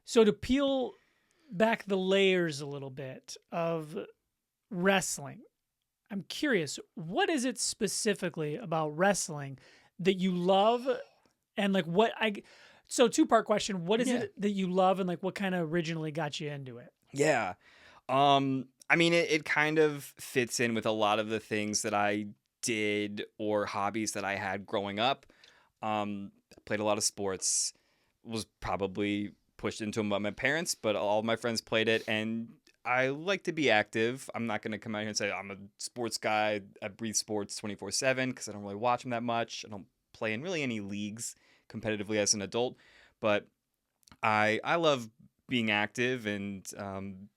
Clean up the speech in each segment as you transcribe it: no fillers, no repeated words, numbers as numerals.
So to peel back the layers a little bit of wrestling, I'm curious, what is it specifically about wrestling that you love? And like so two-part question, what is it that you love and like what kind of originally got you into it? Yeah. I mean, it kind of fits in with a lot of the things that I did or hobbies that I had growing up. I played a lot of sports, was probably pushed into them by my parents, but all my friends played it, and I like to be active. I'm not going to come out here and say I'm a sports guy. I breathe sports 24/7 because I don't really watch them that much. I don't play in really any leagues competitively as an adult, but I love being active and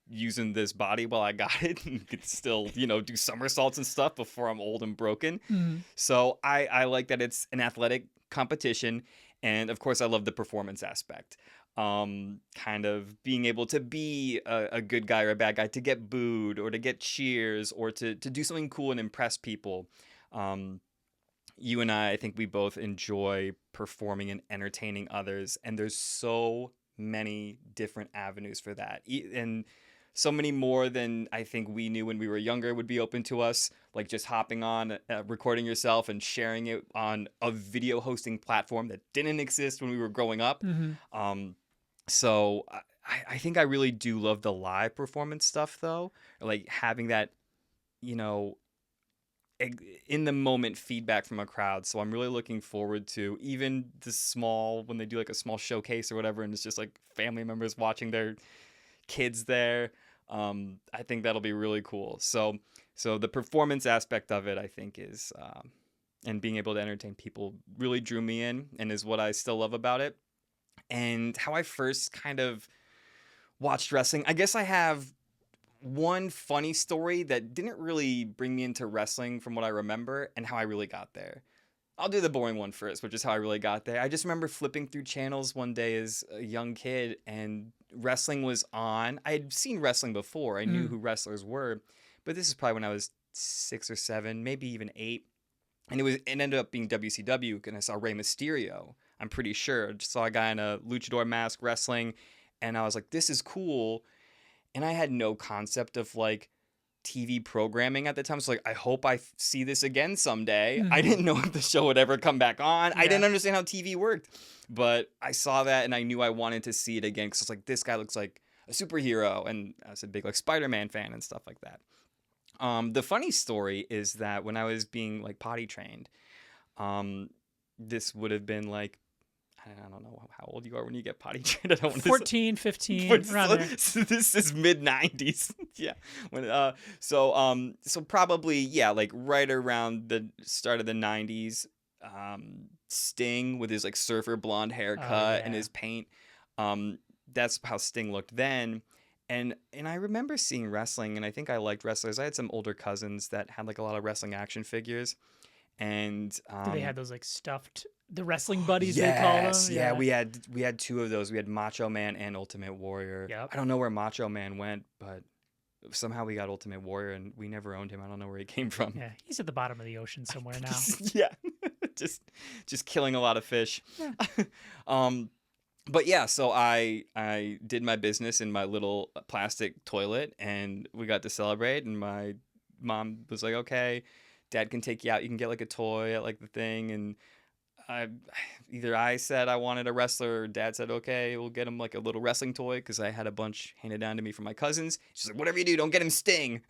using this body while I got it and could still, do somersaults and stuff before I'm old and broken. Mm-hmm. So I like that it's an athletic competition. And of course, I love the performance aspect. Kind of being able to be a good guy or a bad guy, to get booed or to get cheers or to do something cool and impress people. You and I think we both enjoy performing and entertaining others. And there's so many different avenues for that. And so many more than I think we knew when we were younger would be open to us, like just hopping on, recording yourself and sharing it on a video hosting platform that didn't exist when we were growing up. Mm-hmm. So I think I really do love the live performance stuff, though, like having that, in the moment feedback from a crowd. So I'm really looking forward to even when they do like a small showcase or whatever, and it's just like family members watching their kids there. I think that'll be really cool. So the performance aspect of it, I think, is and being able to entertain people really drew me in and is what I still love about it. And how I first kind of watched wrestling, I guess I have one funny story that didn't really bring me into wrestling from what I remember and how I really got there. I'll do the boring one first, which is how I really got there. I just remember flipping through channels one day as a young kid and wrestling was on. I had seen wrestling before. I knew who wrestlers were, but this is probably when I was 6 or 7, maybe even 8. And it ended up being WCW, and I saw Rey Mysterio. I'm pretty sure. I just saw a guy in a luchador mask wrestling, and I was like, this is cool. And I had no concept of like TV programming at the time. So like, I hope I see this again someday. Mm-hmm. I didn't know if the show would ever come back on. Yeah. I didn't understand how TV worked, but I saw that and I knew I wanted to see it again. Cause I was like, this guy looks like a superhero. And I was a big like Spider-Man fan and stuff like that. The funny story is that when I was being like potty trained, this would have been like, I don't know how old you are when you get potty trained. I don't want 14, 15, around there. So this is mid 90s. Yeah. So probably, like right around the start of the 90s, Sting with his like surfer blonde haircut and his paint. That's how Sting looked then. And I remember seeing wrestling, and I think I liked wrestlers. I had some older cousins that had like a lot of wrestling action figures. And they had those like stuffed, the wrestling buddies, they call them. Yeah, we had 2 of those. We had Macho Man and Ultimate Warrior. Yep. I don't know where Macho Man went, but somehow we got Ultimate Warrior and we never owned him. I don't know where he came from. Yeah, he's at the bottom of the ocean somewhere now. Yeah. just killing a lot of fish. Yeah. But yeah, so I did my business in my little plastic toilet, and we got to celebrate, and my mom was like, okay, Dad can take you out. You can get like a toy at like the thing. And I said I wanted a wrestler, or Dad said, okay, we'll get him like a little wrestling toy, because I had a bunch handed down to me from my cousins. She's like, whatever you do, don't get him Sting.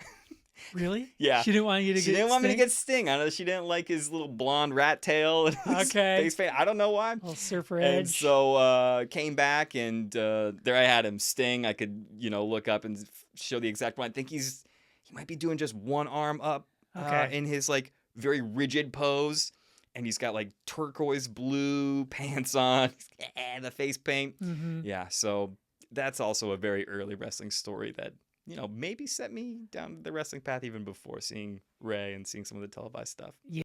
Really? Yeah. She didn't want you to get Sting? She didn't want me to get Sting. I know she didn't like his little blonde rat tail and his face paint. I don't know why. Little surfer edge. And so came back, and there I had him, Sting. I could, look up and show the exact one. I think he might be doing just one arm up in his like very rigid pose. And he's got like turquoise blue pants on, the face paint. Mm-hmm. Yeah, so that's also a very early wrestling story that, maybe set me down the wrestling path even before seeing Ray and seeing some of the televised stuff. Yeah.